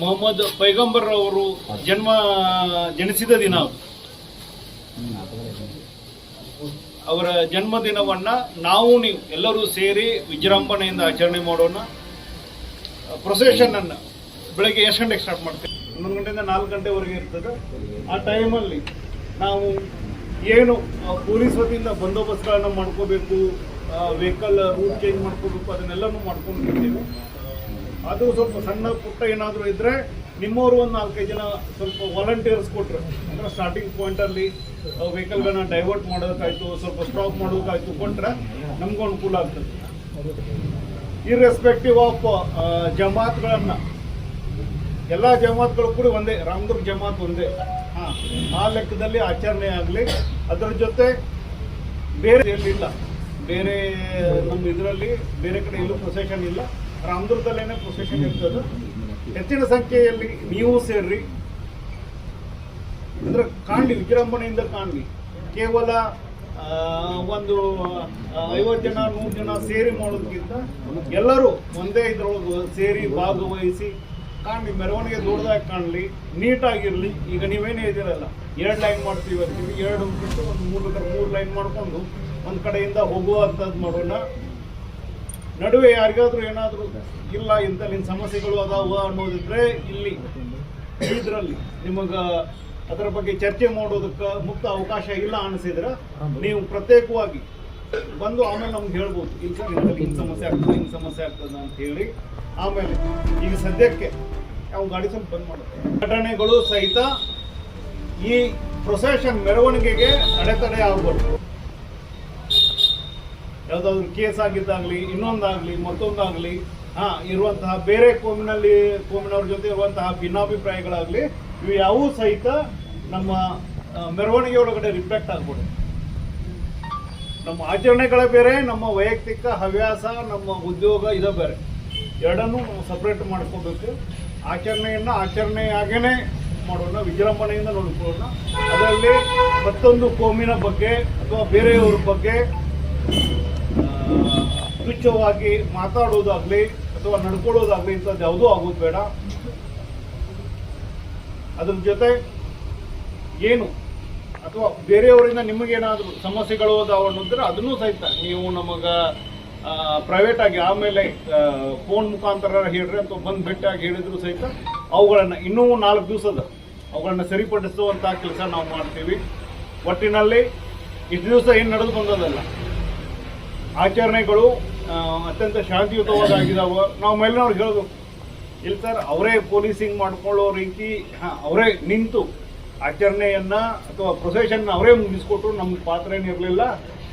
ಮೊಹಮ್ಮದ್ ಪೈಗಂಬರ್ ಅವರು ಜನಿಸಿದ ದಿನ. ಅವರ ಜನ್ಮದಿನವನ್ನ ನಾವು ನೀವು ಎಲ್ಲರೂ ಸೇರಿ ವಿಜೃಂಭಣೆಯಿಂದ ಆಚರಣೆ ಮಾಡೋಣ. ಪ್ರೊಸೆಷನ್ ಅನ್ನ ಬೆಳಗ್ಗೆ ಎಷ್ಟು ಗಂಟೆಗೆ ಸ್ಟಾರ್ಟ್ ಮಾಡ್ತೀವಿ? 11 ಗಂಟೆಯಿಂದ 4 ಗಂಟೆವರೆಗೆ ಇರ್ತದೆ. ಆ ಟೈಮಲ್ಲಿ ನಾವು ಏನು ಪೊಲೀಸ್ ವತಿಯಿಂದ ಬಂದೋಬಸ್ತ್ಗಳನ್ನ ಮಾಡ್ಕೋಬೇಕು, ವೆಹಿಕಲ್ ರೂಟ್ ಚೇಂಜ್ ಮಾಡ್ಕೋಬೇಕು, ಅದನ್ನೆಲ್ಲನೂ ಮಾಡ್ಕೊಂಡಿರ್ತೀವಿ. ಅದು ಸ್ವಲ್ಪ ಸಣ್ಣ ಪುಟ್ಟ ಏನಾದರೂ ಇದ್ರೆ ನಿಮ್ಮವರು ಒಂದು 4-5 ಜನ ಸ್ವಲ್ಪ ವಾಲಂಟಿಯರ್ಸ್ ಕೊಟ್ಟರು ಅಂದ್ರೆ ಸ್ಟಾರ್ಟಿಂಗ್ ಪಾಯಿಂಟಲ್ಲಿ ವೆಹಿಕಲ್ಗಳನ್ನ ಡೈವರ್ಟ್ ಮಾಡೋದಕ್ಕಾಯ್ತು, ಸ್ವಲ್ಪ ಸ್ಟಾಪ್ ಮಾಡೋದಕ್ಕಾಯ್ತು ಕೊಟ್ಟರೆ ನಮಗೂ ಅನುಕೂಲ ಆಗ್ತದೆ. ಇರ್ರೆಸ್ಪೆಕ್ಟಿವ್ ಆಫ್ ಜಮಾತ್ಗಳನ್ನ ಎಲ್ಲ ಜಮಾತ್ಗಳು ಕೂಡ ಒಂದೇ, ರಾಮದುರ್ಗ ಜಮಾತ್ ಒಂದೇ. ಆ ಲೆಕ್ಕದಲ್ಲಿ ಆಚರಣೆ ಆಗಲಿ. ಅದರ ಜೊತೆ ಬೇರೆ ಎಲ್ಲಿಲ್ಲ, ಬೇರೆ ನಮ್ಮ ಇದರಲ್ಲಿ ಬೇರೆ ಕಡೆ ಎಲ್ಲೂ ಪ್ರೊಸೆಷನ್ ಇಲ್ಲ, ರಾಮದುರ್ಗದಲ್ಲೇನೆ ಪ್ರೊಸೆಷನ್ ಇರ್ತದೆ. ಹೆಚ್ಚಿನ ಸಂಖ್ಯೆಯಲ್ಲಿ ನೀವು ಸೇರ್ರಿ, ಅಂದ್ರೆ ಕಾಣಲಿ, ವಿಜೃಂಭಣೆಯಿಂದ ಕಾಣಲಿ. ಕೇವಲ ಒಂದು 50 ಜನ 100 ಜನ ಸೇರಿ ಮಾಡೋದಕ್ಕಿಂತ ಎಲ್ಲರೂ ಒಂದೇ ಇದ್ರೊಳಗೆ ಸೇರಿ ಭಾಗವಹಿಸಿ ಕಾಣಲಿ, ಮೆರವಣಿಗೆ ದೊಡ್ಡದಾಗಿ ಕಾಣಲಿ, ನೀಟಾಗಿರಲಿ. ಈಗ ನೀವೇನೇ ಇದ್ದೀರಲ್ಲ, 2 ಲೈನ್ ಮಾಡ್ತೀವಿ ಅಂತೀವಿ, 2 ಬಿಟ್ಟು ಒಂದು 3 ಲೈನ್ ಮಾಡಿಕೊಂಡು ಒಂದು ಕಡೆಯಿಂದ ಹೋಗುವಂಥದ್ದು ಮಾಡೋಣ. ನಡುವೆ ಯಾರಿಗಾದ್ರೂ ಏನಾದರೂ ಇಲ್ಲ ಇಂಥಲ್ಲಿನ ಸಮಸ್ಯೆಗಳು ಅದಾವ ಅನ್ನೋದಿದ್ರೆ ಇಲ್ಲಿ ಇದರಲ್ಲಿ ನಿಮಗೆ ಅದರ ಬಗ್ಗೆ ಚರ್ಚೆ ಮಾಡೋದಕ್ಕೆ ಮುಕ್ತ ಅವಕಾಶ ಇಲ್ಲ ಅನಿಸಿದ್ರೆ ನೀವು ಪ್ರತ್ಯೇಕವಾಗಿ ಬಂದು ಆಮೇಲೆ ನಮ್ಗೆ ಹೇಳ್ಬೋದು, ಇಲ್ಲ ಸರ್ ಇಂಥಲ್ಲಿ ಹಿಂಗೆ ಸಮಸ್ಯೆ ಆಗ್ತದೆ ಅಂತ ಹೇಳಿ. ಆಮೇಲೆ ಈಗ ಸದ್ಯಕ್ಕೆ ನಾವು ಗಾಡಿ ಸ್ವಲ್ಪ ಬಂದ್ ಮಾಡುತ್ತೆ. ಘಟನೆಗಳು ಸಹಿತ ಈ ಪ್ರೊಸೆಷನ್ ಮೆರವಣಿಗೆಗೆ ಅಡೆತಡೆ ಆಗ್ಬಾರ್ದು. ಯಾವುದಾದ್ರೂ ಕೇಸ್ ಆಗಿದ್ದಾಗಲಿ, ಇನ್ನೊಂದಾಗಲಿ, ಮತ್ತೊಂದಾಗಲಿ, ಇರುವಂತಹ ಬೇರೆ ಕೋಮಿನವ್ರ ಜೊತೆ ಇರುವಂತಹ ಭಿನ್ನಾಭಿಪ್ರಾಯಗಳಾಗಲಿ, ಇವು ಯಾವೂ ಸಹಿತ ನಮ್ಮ ಮೆರವಣಿಗೆ ಒಳಗಡೆ ರಿಫ್ಲೆಕ್ಟ್ ಆಗ್ಬೋದು. ನಮ್ಮ ಆಚರಣೆಗಳೇ ಬೇರೆ, ನಮ್ಮ ವೈಯಕ್ತಿಕ ಹವ್ಯಾಸ, ನಮ್ಮ ಉದ್ಯೋಗ ಇದೇ ಬೇರೆ. ಎರಡನ್ನೂ ನಾವು ಸಪ್ರೇಟ್ ಮಾಡ್ಕೋಬೇಕು. ಆಚರಣೆಯಾಗೇನೆ ಮಾಡೋಣ, ವಿಜೃಂಭಣೆಯಿಂದ ನೋಡ್ಕೊಳ್ಳೋಣ. ಅದರಲ್ಲಿ ಮತ್ತೊಂದು ಕೋಮಿನ ಬಗ್ಗೆ ಅಥವಾ ಬೇರೆಯವ್ರ ಬಗ್ಗೆ ತುಚ್ಛವಾಗಿ ಮಾತಾಡೋದಾಗ್ಲಿ ಅಥವಾ ನಡ್ಕೊಳ್ಳೋದಾಗ್ಲಿ ಇಂಥದ್ದು ಯಾವುದೂ ಆಗೋದು ಬೇಡ. ಅದ್ರ ಜೊತೆ ಏನು ಅಥವಾ ಬೇರೆಯವರಿಂದ ನಿಮಗೇನಾದರೂ ಸಮಸ್ಯೆಗಳು ಅದಾವ ಅನ್ನೋದ್ರೆ ಅದನ್ನೂ ಸಹಿತ ನೀವು ನಮಗೆ ಪ್ರೈವೇಟ್ ಆಗಿ ಆಮೇಲೆ ಫೋನ್ ಮುಖಾಂತರ ಹೇಳ್ರಿ ಅಥವಾ ಬಂದು ಭೇಟಿಯಾಗಿ ಹೇಳಿದ್ರು ಸಹಿತ ಅವುಗಳನ್ನು ಇನ್ನೂ 4 ದಿವಸದ ಅವುಗಳನ್ನ ಸರಿಪಡಿಸುವಂಥ ಕೆಲಸ ನಾವು ಮಾಡ್ತೀವಿ. ಒಟ್ಟಿನಲ್ಲಿ ಇಷ್ಟು ದಿವಸ ಏನು ನಡೆದು ಬಂದದಲ್ಲ, ಆಚರಣೆಗಳು ಅತ್ಯಂತ ಶಾಂತಿಯುತವಾದಾಗಿದ್ದಾವೆ. ನಾವು ಮೇಲಿನವ್ರಿಗೆ ಹೇಳಬೇಕು, ಇಲ್ಲ ಸರ್ ಅವರೇ ಪೊಲೀಸಿಂಗ್ ಮಾಡ್ಕೊಳ್ಳೋ ರೀತಿ ಅವರೇ ನಿಂತು ಆಚರಣೆಯನ್ನು ಅಥವಾ ಪ್ರೊಸೆಷನ್ನ ಅವರೇ ಮುಗಿಸ್ಕೊಟ್ರು, ನಮ್ಗೆ ಪಾತ್ರ ಏನಿರಲಿಲ್ಲ,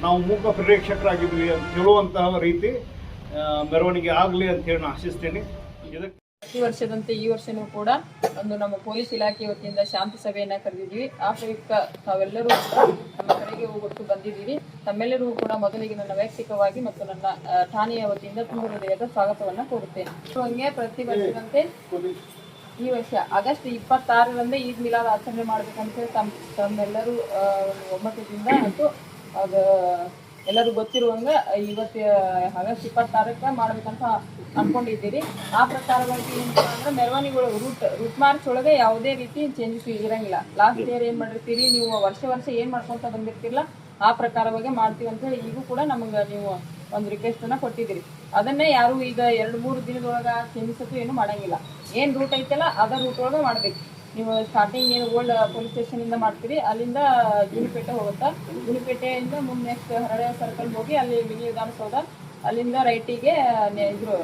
ನಾವು ಮೂಕ ಪ್ರೇಕ್ಷಕರಾಗಿದ್ವಿ ಅಂತ ಹೇಳುವಂತಹ ರೀತಿ ಮೆರವಣಿಗೆ ಆಗಲಿ ಅಂತ ಹೇಳಿ ನಾನು ಆಶಿಸ್ತೀನಿ. ಇದಕ್ಕೆ ಪ್ರತಿ ವರ್ಷದಂತೆ ಈ ವರ್ಷನೂ ಕೂಡ ಒಂದು ನಮ್ಮ ಪೊಲೀಸ್ ಇಲಾಖೆ ವತಿಯಿಂದ ಶಾಂತಿ ಸಭೆಯನ್ನ ಕರೆದಿದ್ವಿ. ಆ ಪ್ರಯುಕ್ತ ತಾವೆಲ್ಲರೂ ನಮ್ಮ ಕಡೆಗೆ ಹೋಗೊಟ್ಟು ಬಂದಿದ್ದೀವಿ. ತಮ್ಮೆಲ್ಲರಿಗೂ ಕೂಡ ಮೊದಲಿಗೆ ನನ್ನ ವೈಯಕ್ತಿಕವಾಗಿ ಮತ್ತು ನನ್ನ ಠಾಣೆಯ ವತಿಯಿಂದ ತುಂಬ ಹೃದಯದ ಸ್ವಾಗತವನ್ನ ಕೋರುತ್ತೇನೆ. ಹಂಗೆ ಪ್ರತಿ ವರ್ಷದಂತೆ ಈ ವರ್ಷ ಆಗಸ್ಟ್ 26ರಂದೇ ಈದ್ ಮಿಲಾದ್ ಆಚರಣೆ ಮಾಡ್ಬೇಕಂತ ತಮ್ಮೆಲ್ಲರೂ ಒಮ್ಮತದಿಂದ ಮತ್ತು ಅದು ಎಲ್ಲರೂ ಗೊತ್ತಿರುವಂಗ ಇವತ್ತು ಆಗಸ್ಟ್ 26ಕ್ಕೆ ಮಾಡ್ಬೇಕಂತ ಅನ್ಕೊಂಡಿದ್ದೀರಿ. ಆ ಪ್ರಕಾರವಾಗಿ ಏನಂತ ಅಂದ್ರೆ ಮೆರವಣಿಗೆಗಳು ರೂಟ್ ಮಾರ್ಚ್ ಒಳಗೆ ಯಾವುದೇ ರೀತಿ ಚೇಂಜಸ್ ಇರಂಗಿಲ್ಲ. ಲಾಸ್ಟ್ ಇಯರ್ ಏನ್ ಮಾಡಿರ್ತೀರಿ ನೀವು, ವರ್ಷ ಏನ್ ಮಾಡ್ಕೊಂತ ಬಂದಿರ್ತಿರಲ್ಲ ಆ ಪ್ರಕಾರವಾಗಿ ಮಾಡ್ತೀವಿ ಅಂತ ಹೇಳಿ ಈಗೂ ಕೂಡ ನಮಗೆ ನೀವು ಒಂದು ರಿಕ್ವೆಸ್ಟ್ ಅನ್ನ ಕೊಟ್ಟಿದ್ದೀರಿ. ಅದನ್ನೇ ಯಾರು ಈಗ 2-3 ದಿನದೊಳಗ ಚೇಂಜಸ್ ಏನು ಮಾಡಂಗಿಲ್ಲ. ಏನ್ ರೂಟ್ ಐತಲ್ಲ ಅದ ರೂಟ್ ಒಳಗೆ ಮಾಡ್ಬೇಕು. ನೀವು ಸ್ಟಾರ್ಟಿಂಗ್ ಏನು ಓಲ್ಡ್ ಪೊಲೀಸ್ ಸ್ಟೇಷನ್ ಇಂದ ಮಾಡ್ತೀರಿ, ಅಲ್ಲಿಂದ ಗುಣಿಪೇಟೆ ಹೋಗುತ್ತಾ, ಗುಣಿಪೇಟೆಯಿಂದ ಮುಂದೆ ನೆಕ್ಸ್ಟ್ ಹರಳೆ ಸರ್ಕಲ್ ಹೋಗಿ ಅಲ್ಲಿ ಮಿನಿ ವಿಧಾನಸೌಧ, ಅಲ್ಲಿಂದ ರೈಟಿಗೆ ಇದ್ರು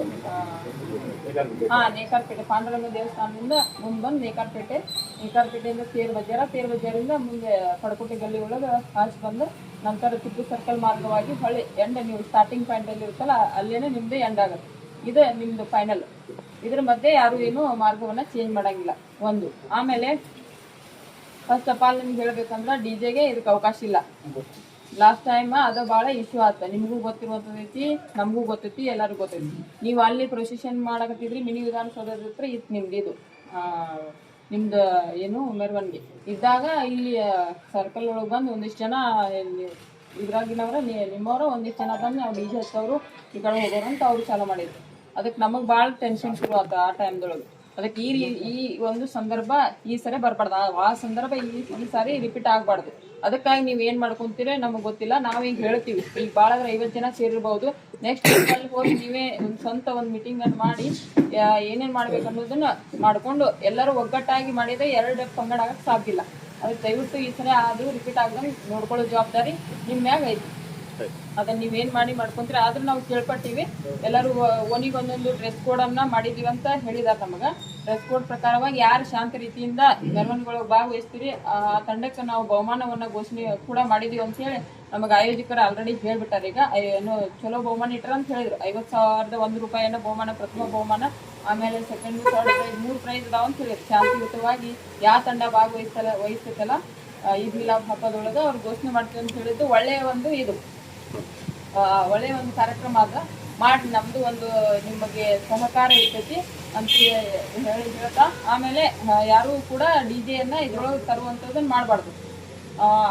ನೇಕಾರ್ಪೇಟೆ ಪಾಂಡುರಂಗ ದೇವಸ್ಥಾನದಿಂದ ಮುಂದೆ ಬಂದು ನೇಕಾರ್ಪೇಟೆಯಿಂದ ತೇರ್ ಬಜಾರಿಂದ ಮುಂದೆ ಪಡಕೋಟೆ ಗಲ್ಲಿ ಒಳಗೆ ಹಾಚ್ ಬಂದು ನಂತರ ಟಿಪ್ಪು ಸರ್ಕಲ್ ಮಾರ್ಗವಾಗಿ ಹೊಳೆ ಎಂಡ್ ನೀವು ಸ್ಟಾರ್ಟಿಂಗ್ ಪಾಯಿಂಟ್ ಅಲ್ಲಿ ಇರುತ್ತಲ್ಲ ಅಲ್ಲೇನೆ ನಿಮ್ದು ಎಂಡ್ ಆಗುತ್ತೆ. ಇದು ನಿಮ್ದು ಫೈನಲ್. ಇದ್ರ ಮಧ್ಯೆ ಯಾರು ಏನು ಮಾರ್ಗವನ್ನ ಚೇಂಜ್ ಮಾಡಂಗಿಲ್ಲ ಒಂದು. ಆಮೇಲೆ ಫಸ್ಟ್ ಆಫ್ ಆಲ್ ನಿಮ್ಗೆ ಹೇಳ್ಬೇಕಂದ್ರೆ ಡಿಜೆಗೆ ಇದಕ್ಕೆ ಅವಕಾಶ ಇಲ್ಲ. ಲಾಸ್ಟ್ ಟೈಮ್ ಅದು ಭಾಳ ಇಶ್ಯೂ ಆಯ್ತು. ನಿಮಗೂ ಗೊತ್ತಿರುವಂಥದ್ದೈತಿ, ನಮಗೂ ಗೊತ್ತೈತಿ, ಎಲ್ಲರಿಗೂ ಗೊತ್ತೈತಿ. ನೀವು ಅಲ್ಲಿ ಪ್ರೊಸೆಷನ್ ಮಾಡಕತ್ತಿದ್ರಿ ಮಿನಿ ವಿಧಾನಸೌಧದ ಹತ್ರ ಇತ್ತು ನಿಮ್ದು ಇದು ನಿಮ್ದು ಏನು ಮೆರವಣಿಗೆ ಇದ್ದಾಗ ಇಲ್ಲಿ ಸರ್ಕಲ್ ಒಳಗೆ ಬಂದು ಒಂದಿಷ್ಟು ಜನ ಇದ್ರಾಗಿನವ್ರ ನಿಮ್ಮವ್ರ ಒಂದಿಷ್ಟು ಜನ ಬಂದು ನಾವು ಡಿಜೆ ಹಚ್ಚೋರು ಈ ಕಡೆ ಹೋಗೋರು ಅಂತ ಅವ್ರು ಚಾಲೂ ಮಾಡಿದ್ರು. ಅದಕ್ಕೆ ನಮಗೆ ಭಾಳ ಟೆನ್ಷನ್ ಶುರು ಆಯ್ತು ಆ ಟೈಮ್ದೊಳಗೆ. ಅದಕ್ಕೆ ಈ ಒಂದು ಸಂದರ್ಭ ಈ ಸರಿ ಬರ್ಬಾರ್ದು, ಆ ಸಂದರ್ಭ ಈ ಸಾರಿ ರಿಪೀಟ್ ಆಗಬಾರ್ದು. ಅದಕ್ಕಾಗಿ ನೀವು ಏನು ಮಾಡ್ಕೊಂತೀರಿ ನಮಗೆ ಗೊತ್ತಿಲ್ಲ, ನಾವೀಗ ಹೇಳ್ತೀವಿ. ಈಗ ಭಾಳ 50 ಜನ ಸೇರಿರ್ಬೋದು. ನೆಕ್ಸ್ಟ್ ಅಲ್ಲಿ ಹೋಗಿ ನೀವೇ ಒಂದು ಸ್ವಂತ ಒಂದು ಮೀಟಿಂಗನ್ನು ಮಾಡಿ ಏನೇನು ಮಾಡ್ಬೇಕು ಅನ್ನೋದನ್ನ ಮಾಡಿಕೊಂಡು ಎಲ್ಲರೂ ಒಗ್ಗಟ್ಟಾಗಿ ಮಾಡಿದರೆ 2 ಪಂಗಡ ಆಗಕ್ಕೆ ಸಾಧ್ಯ ಇಲ್ಲ. ಅದಕ್ಕೆ ದಯವಿಟ್ಟು ಈ ಸರಿ ಅದು ರಿಪೀಟ್ ಆಗದಂಗೆ ನೋಡ್ಕೊಳ್ಳೋ ಜವಾಬ್ದಾರಿ ನಿಮ್ಮ ಮ್ಯಾಗ ಐತಿ. ಅದನ್ನ ನೀವೇನು ಮಾಡ್ಕೊಂತೀರಿ. ಆದ್ರೂ ನಾವು ಕೇಳ್ಪಟ್ಟಿವಿ, ಎಲ್ಲರೂ ಒಂದೊಂದು ಡ್ರೆಸ್ ಕೋಡನ್ನು ಮಾಡಿದೀವಿ ಅಂತ ಹೇಳಿದಾರೆ ನಮಗೆ. ಡ್ರೆಸ್ ಕೋಡ್ ಪ್ರಕಾರವಾಗಿ ಯಾರು ಶಾಂತ ರೀತಿಯಿಂದ ಮೆರವಣಿಗೆಗಳು ಭಾಗವಹಿಸ್ತೀರಿ ಆ ತಂಡಕ್ಕೆ ನಾವು ಬಹುಮಾನವನ್ನು ಘೋಷಣೆ ಕೂಡ ಮಾಡಿದೀವಿ ಅಂತ ಹೇಳಿ ನಮಗೆ ಆಯೋಜಕರು ಆಲ್ರೆಡಿ ಹೇಳ್ಬಿಟ್ಟಾರೆ. ಈಗ ಏನು ಚಲೋ ಬಹುಮಾನ ಇಟ್ಟರ ಅಂತ ಹೇಳಿದ್ರು. 50,001 ರೂಪಾಯಿನ ಬಹುಮಾನ, ಪ್ರಥಮ ಬಹುಮಾನ, ಆಮೇಲೆ ಸೆಕೆಂಡ್, ಥರ್ಡ್ ಪ್ರೈಸ್, 3 ಪ್ರೈಸ್ ಅದಾವ ಅಂತ ಹೇಳಿದ್ರು. ಶಾಂತಿಯುತವಾಗಿ ಯಾವ ತಂಡ ವಹಿಸ್ತೈತಲ್ಲ ಈದ್ ಮಿಲಾದ್ ಹಬ್ಬದೊಳಗೆ ಅವ್ರು ಘೋಷಣೆ ಮಾಡ್ತೀವಿ ಅಂತ ಹೇಳಿದ್ದು ಒಳ್ಳೆಯ ಒಂದು ಕಾರ್ಯಕ್ರಮ ಮಾಡಿ ನಮ್ದು ಒಂದು ನಿಮಗೆ ಸಹಕಾರ ಇರ್ತೈತಿ ಅಂತ ಹೇಳ್ತಾ, ಆಮೇಲೆ ಯಾರು ಕೂಡ DJ-ಯನ್ನು ಇದ್ರೊಳಗೆ ತರುವಂಥದ್ದನ್ನ ಮಾಡಬಾರ್ದು.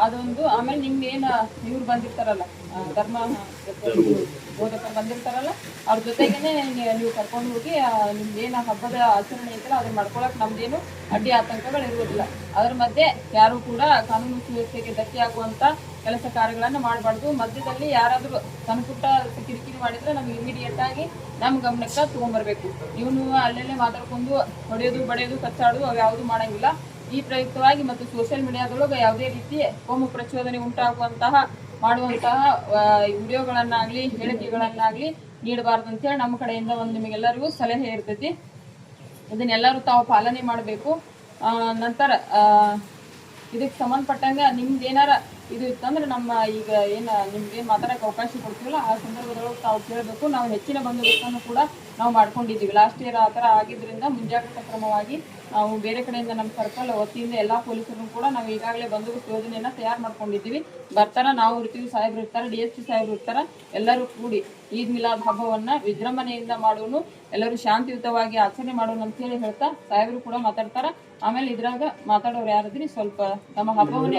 ಅದೊಂದು. ಆಮೇಲೆ ನಿಮ್ಗೇನು ಇವ್ರು ಬಂದಿರ್ತಾರಲ್ಲ, ಧರ್ಮ ಬೋಧಕರು ಬಂದಿರ್ತಾರಲ್ಲ, ಅವ್ರ ಜೊತೆಗೇನೆ ನೀವು ಕರ್ಕೊಂಡು ಹೋಗಿ ನಿಮ್ದೇನು ಹಬ್ಬದ ಆಚರಣೆ ಐತಲ್ಲ ಅದನ್ನ ಮಾಡ್ಕೊಳಕ್ ನಮ್ದೇನು ಅಡ್ಡಿ ಆತಂಕಗಳು ಇರುವುದಿಲ್ಲ. ಅದ್ರ ಮಧ್ಯೆ ಯಾರು ಕೂಡ ಕಾನೂನು ಸುವ್ಯವಸ್ಥೆಗೆ ಧಕ್ಕೆ ಆಗುವಂತ ಕೆಲಸ ಕಾರ್ಯಗಳನ್ನು ಮಾಡಬಾರ್ದು. ಮಧ್ಯದಲ್ಲಿ ಯಾರಾದರೂ ಸಣ್ಣ ಪುಟ್ಟ ಕಿರಿಕಿರಿ ಮಾಡಿದ್ರೆ ನಮ್ಗೆ ಇಮಿಡಿಯೇಟ್ ಆಗಿ ನಮ್ಮ ಗಮನಕ್ಕೆ ತಗೊಂಡ್ಬರ್ಬೇಕು. ಇವನು ಅಲ್ಲೆಲ್ಲೇ ಮಾತಾಡ್ಕೊಂಡು ಹೊಡೆಯೋದು, ಬಡಿಯೋದು, ಕಚ್ಚಾಡೋದು ಅವು ಯಾವುದು ಮಾಡಂಗಿಲ್ಲ. ಈ ಪ್ರಯುಕ್ತವಾಗಿ ಮತ್ತು ಸೋಷಿಯಲ್ ಮೀಡಿಯಾದೊಳಗೆ ಯಾವುದೇ ರೀತಿ ಕೋಮು ಪ್ರಚೋದನೆ ಮಾಡುವಂತಹ ವಿಡಿಯೋಗಳನ್ನಾಗಲಿ ಹೇಳಿಕೆಗಳನ್ನಾಗಲಿ ನೀಡಬಾರ್ದು ಅಂತೇಳಿ ನಮ್ಮ ಕಡೆಯಿಂದ ಒಂದು ನಿಮಗೆಲ್ಲರಿಗೂ ಸಲಹೆ ಇರ್ತೈತಿ. ಇದನ್ನೆಲ್ಲರೂ ತಾವು ಪಾಲನೆ ಮಾಡಬೇಕು. ನಂತರ ಇದಕ್ಕೆ ಸಂಬಂಧಪಟ್ಟಂಗೆ ನಿಮ್ದು ಏನಾರ ಇದು ಇತ್ತಂದ್ರೆ ನಮ್ಮ ಈಗ ಏನು ನಿಮ್ಗೆ ಮಾತಾಡೋಕೆ ಅವಕಾಶ ಕೊಡ್ತೀವಲ್ಲ ಆ ಸಂದರ್ಭದೊಳಗೆ ತಾವು ಕೇಳಬೇಕು. ನಾವು ಹೆಚ್ಚಿನ ಬಂದೋಬಸ್ತನ್ನು ಕೂಡ ನಾವು ಮಾಡ್ಕೊಂಡಿದ್ದೀವಿ. ಲಾಸ್ಟ್ ಇಯರ್ ಆ ಥರ ಆಗಿದ್ದರಿಂದ ಮುಂಜಾಗ್ರತಾ ಕ್ರಮವಾಗಿ ನಾವು ಬೇರೆ ಕಡೆಯಿಂದ ನಮ್ಮ ಸರ್ಕಲ್ ವತಿಯಿಂದ ಎಲ್ಲ ಪೊಲೀಸರನ್ನು ಕೂಡ ನಾವು ಈಗಾಗಲೇ ಬಂದೋಬಸ್ತ್ ಯೋಜನೆಯನ್ನು ತಯಾರು ಮಾಡ್ಕೊಂಡಿದ್ದೀವಿ. ಬರ್ತಾರೆ, ನಾವು ಇರ್ತೀವಿ, ಸಾಹೇಬ್ರು ಇರ್ತಾರೆ, DSP ಸಾಹೇಬ್ರು ಇರ್ತಾರೆ, ಎಲ್ಲರೂ ಕೂಡಿ ಈದ್ ಮಿಲಾದ್ ಹಬ್ಬವನ್ನು ವಿಜೃಂಭಣೆಯಿಂದ ಮಾಡೋನು, ಎಲ್ಲರೂ ಶಾಂತಿಯುತವಾಗಿ ಆಚರಣೆ ಮಾಡೋಣ ಅಂತೇಳಿ ಹೇಳ್ತಾ ಸಾಹೇಬ್ರು ಕೂಡ ಮಾತಾಡ್ತಾರೆ. ಆಮೇಲೆ ಇದ್ರಾಗ ಮಾತಾಡೋರು ಯಾರಿದ್ರಿ ಸ್ವಲ್ಪ ನಮ್ಮ ಹಬ್ಬವನ್ನ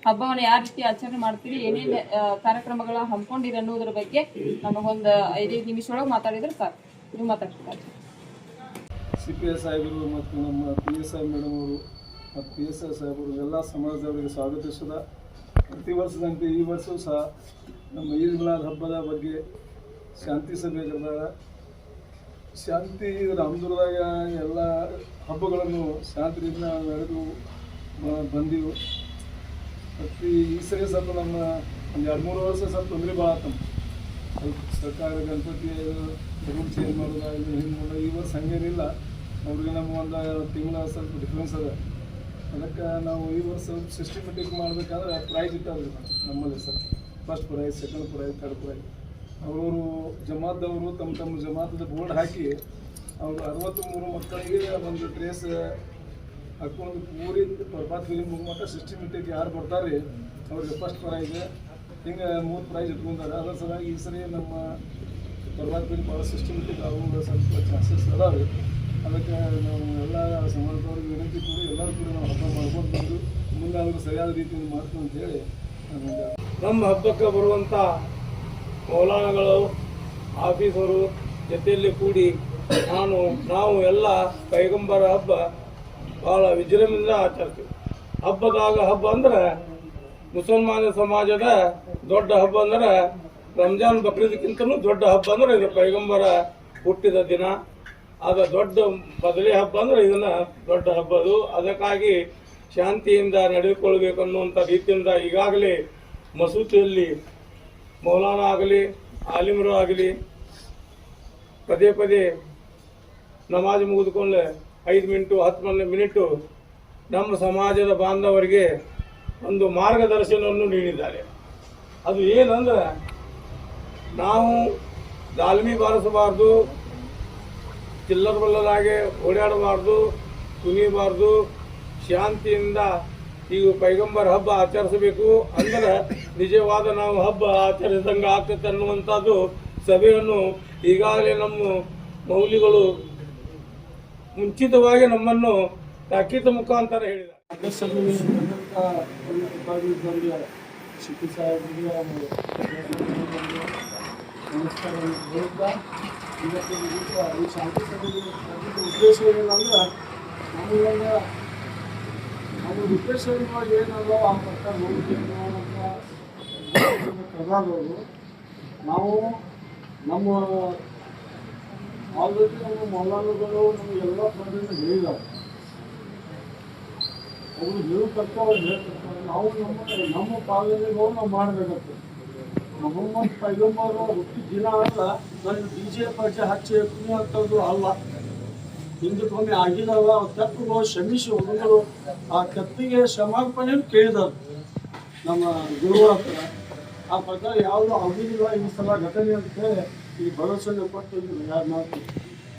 ಹಬ್ಬವನ್ನು ಯಾವ ರೀತಿ ಆಚರಣೆ ಮಾಡ್ತೀರಿ, ಏನೇನು ಕಾರ್ಯಕ್ರಮಗಳ ಹಮ್ಮಿಕೊಂಡಿರಿ ಅನ್ನೋದ್ರ ಬಗ್ಗೆ ನಮಗೊಂದು 5 ನಿಮಿಷ ಒಳಗೆ ಮಾತಾಡಿದ್ರೆ ಸಾಕು. ನೀವು ಮಾತಾಡ್ತಾರೆ. CPI ಸಾಹೇಬರು ಮತ್ತು ನಮ್ಮ PSI ಮೇಡಮ್ ಅವರು ಮತ್ತು PSI ಸಾಹೇಬರು ಎಲ್ಲ ಸಮಾಜದವರಿಗೆ ಸ್ವಾಗತಿಸಿದ ಪ್ರತಿ ವರ್ಷದಂತೆ ಈ ವರ್ಷವೂ ಸಹ ನಮ್ಮ ಈದ್ ಮಿಲಾದ್ ಹಬ್ಬದ ಬಗ್ಗೆ ಶಾಂತಿ ಸಭೆ ಕರೆದಾಗ ಶಾಂತಿ ರಾಮದುರ್ಗದಾಗ ಎಲ್ಲ ಹಬ್ಬಗಳನ್ನು ಶಾಂತಿಯಿಂದ ನಡೆದು ಬಂದೀವಿ. ಮತ್ತು ಈ ಸರಿ ಸ್ವಲ್ಪ ನಮ್ಮ ಒಂದು 2-3 ವರ್ಷ ಸ್ವಲ್ಪ ತೊಂದರೆ ಭಾಳ ಆತಮ್ಮ. ಸ್ವಲ್ಪ ಸರ್ಕಾರ ಗಣಪತಿ ರೂಲ್ ಚೇಂಜ್ ಮಾಡೋದಾಗಲಿ ಹಿಂಗೆ ಮಾಡೋದು. ಈ ವರ್ಷ ಹಂಗೇನಿಲ್ಲ, ಅವ್ರಿಗೆ ನಮ್ಗೆ ಒಂದು ತಿಂಗಳ ಸ್ವಲ್ಪ ಡಿಫ್ರೆನ್ಸ್ ಅದ. ಅದಕ್ಕೆ ನಾವು ಈ ವರ್ಷ ಸ್ವಲ್ಪ ಸಿಸ್ಟಮೆಟಿಕ್ ಮಾಡಬೇಕಾದ್ರೆ ಪ್ರೈಸ್ ಇಟ್ಟಾದ್ರಿ ನಮ್ಮಲ್ಲಿ sir. First prize, second prize, third prize. ಅವರು ಜಮಾತ್ದವರು ತಮ್ಮ ಜಮಾತದ ಬೋರ್ಡ್ ಹಾಕಿ ಅವರು 63 ಮಕ್ಕಳಿಗೆ ಒಂದು ಡ್ರೆಸ್ ಹಾಕೊಂಡು ಪೂರಿ ಪ್ರಭಾತ್ ಫಿಲಿಮ್ ಮುಗಿಮಟ್ಟ ಸಿಸ್ಟಮೆಟಿಕ್ ಯಾರು ಬರ್ತಾರೆ ಅವ್ರಿಗೆ ಫಸ್ಟ್ ಪ್ರೈಸ್, ಹಿಂಗೆ 3 ಪ್ರೈಸ್ ಇಟ್ಕೊಂತಾರೆ. ಅದರ ಸಲುವಾಗಿ ಈ ಸರಿ ನಮ್ಮ ಪ್ರಭಾತ್ ಫಿಲಿಮ್ ಭಾಳ ಸಿಸ್ಟಮೆಟಿಕ್ ಆಗುವ ಸ್ವಲ್ಪ ಚಾನ್ಸಸ್ ಅದಾವೆ. ಅದಕ್ಕೆ ನಾವು ಎಲ್ಲ ಸಮಾಜದವ್ರಿಗೆ ವಿನಂತಿ ಕೂಡ ಎಲ್ಲರೂ ಕೂಡ ನಾವು ಹಬ್ಬ ಮಾಡ್ಕೊಂಡು ಬಂದು ಮುಂದಾದರೂ ಸರಿಯಾದ ರೀತಿಯಿಂದ ಮಾಡ್ತೀವಿ ಅಂತೇಳಿ ನಮ್ಮ ಹಬ್ಬಕ್ಕೆ ಬರುವಂಥ ಮೌಲಾನಗಳು, ಆಫೀಸರು ಜೊತೆಯಲ್ಲಿ ಕೂಡಿ ನಾವು ಎಲ್ಲ ಪೈಗಂಬರ ಹಬ್ಬ ಭಾಳ ವಿಜೃಂಭಣೆಯಿಂದ ಆಚರಿಸ್ತೀವಿ. ಹಬ್ಬ ಅಂದ್ರೆ ಮುಸಲ್ಮಾನ ಸಮಾಜದ ದೊಡ್ಡ ಹಬ್ಬ ಅಂದ್ರೆ ರಂಜಾನ್ ಬಕ್ರೀದ್ಗಿಂತಲೂ ದೊಡ್ಡ ಹಬ್ಬ ಅಂದ್ರೆ ಇದು ಪೈಗಂಬರ ಹುಟ್ಟಿದ ದಿನ. ಅದು ದೊಡ್ಡ ಬದಲಿ ಹಬ್ಬ ಅಂದ್ರೆ ಇದನ್ನ ದೊಡ್ಡ ಹಬ್ಬದು. ಅದಕ್ಕಾಗಿ ಶಾಂತಿಯಿಂದ ನಡೆದುಕೊಳ್ಬೇಕು ಅನ್ನುವಂಥ ರೀತಿಯಿಂದ ಈಗಾಗಲೇ ಮಸೂತಿಯಲ್ಲಿ ಮೌಲಾನ ಆಗಲಿ, ಆಲಿಮರು ಆಗಲಿ ಪದೇ ನಮಾಜ್ ಮುಗಿದುಕೊಂಡ್ರೆ 5 ಮಿನಿಟು 10 ಮಿನಿಟು ನಮ್ಮ ಸಮಾಜದ ಬಾಂಧವರಿಗೆ ಒಂದು ಮಾರ್ಗದರ್ಶನವನ್ನು ನೀಡಿದ್ದಾರೆ. ಅದು ಏನಂದ್ರೆ ನಾವು ದಾಲ್ಮಿ ಬಾರಿಸಬಾರ್ದು, ಚಿಲ್ಲರ್ ಬಲ್ಲದಾಗೆ ಓಡಾಡಬಾರ್ದು, ಕುಣಿಬಾರ್ದು, ಶಾಂತಿಯಿಂದ ಈಗ ಪೈಗಂಬರ್ ಹಬ್ಬ ಆಚರಿಸಬೇಕು. ಅಂದ್ರೆ ನಿಜವಾದ ನಾವು ಹಬ್ಬ ಆಚರಿಸಿದಂಗೆ ಆಗ್ತದೆ ಅನ್ನುವಂಥದ್ದು ಸಭೆಯನ್ನು ಈಗಾಗಲೇ ನಮ್ಮ ಮೌಲ್ಯಗಳು ಮುಂಚಿತವಾಗಿ ನಮ್ಮನ್ನು ತಾಕೀತ ಮುಖಾಂತರ ಹೇಳಿದ್ದಾರೆ. ನಮಸ್ಕಾರ. ಇವತ್ತು ಈ ಶಾಂತಿ ಸಭೆಗೆ ಉದ್ದೇಶ ಏನಂದ್ರೆ ನಮಗೆಲ್ಲ ನಮ್ಮ ರಿಪ್ರೆಷನ್ಗಳು ಏನಲ್ಲ ಆ ಪ್ರಕಾರ ಕರ್ನಾಟಕದವರು ನಾವು ನಮ್ಮ ಆಲ್ರೆಡಿ ನಮ್ಮ ಮೌಲಾನಗಳು ನಮಗೆ ಎಲ್ಲ ಪ್ರದೇಶ ಹೇಳಿದ್ದಾರೆ. ಅವರು ಹೇಳೋ ಕರ್ತವ್ಯ ಹೇಳ್ತಿರ್ತಾರೆ. ನಾವು ನಮ್ಮ ಪಾಲನೆಗಳು ನಾವು ಮಾಡಬೇಕಾಗ್ತದೆ. ಮೊಹಮ್ಮದ್ ಪೈಗಂಬರ್ ಹುಟ್ಟಿದ ದಿನ ಅಲ್ಲ, ನಾನು DJ ಪರ್ಜೆ ಹಚ್ಚಿ ಅಂತದ್ದು ಅಲ್ಲ. ಹಿಂದಕ್ಕೊಮ್ಮೆ ಆಗಿದಲ್ಲ, ತಪ್ಪುಗಳು ಕ್ಷಮಿಸಿ ಹುಡುಗರು ಆ ತಪ್ಪಿಗೆ ಕ್ಷಮಾಪಣೆ ಕೇಳಿದರು ನಮ್ಮ ಗುರುಗಳ ಹತ್ರ. ಆ ಪ್ರಕಾರ ಯಾವುದು ಆಗುದಿಲ್ಲ ಈ ಸಲ ಘಟನೆ ಅಂತ ಹೇಳಿ ಈ ಭರವಸೆ ಕೊಟ್ಟು ಯಾರು ಮಾಡ್ತೀವಿ.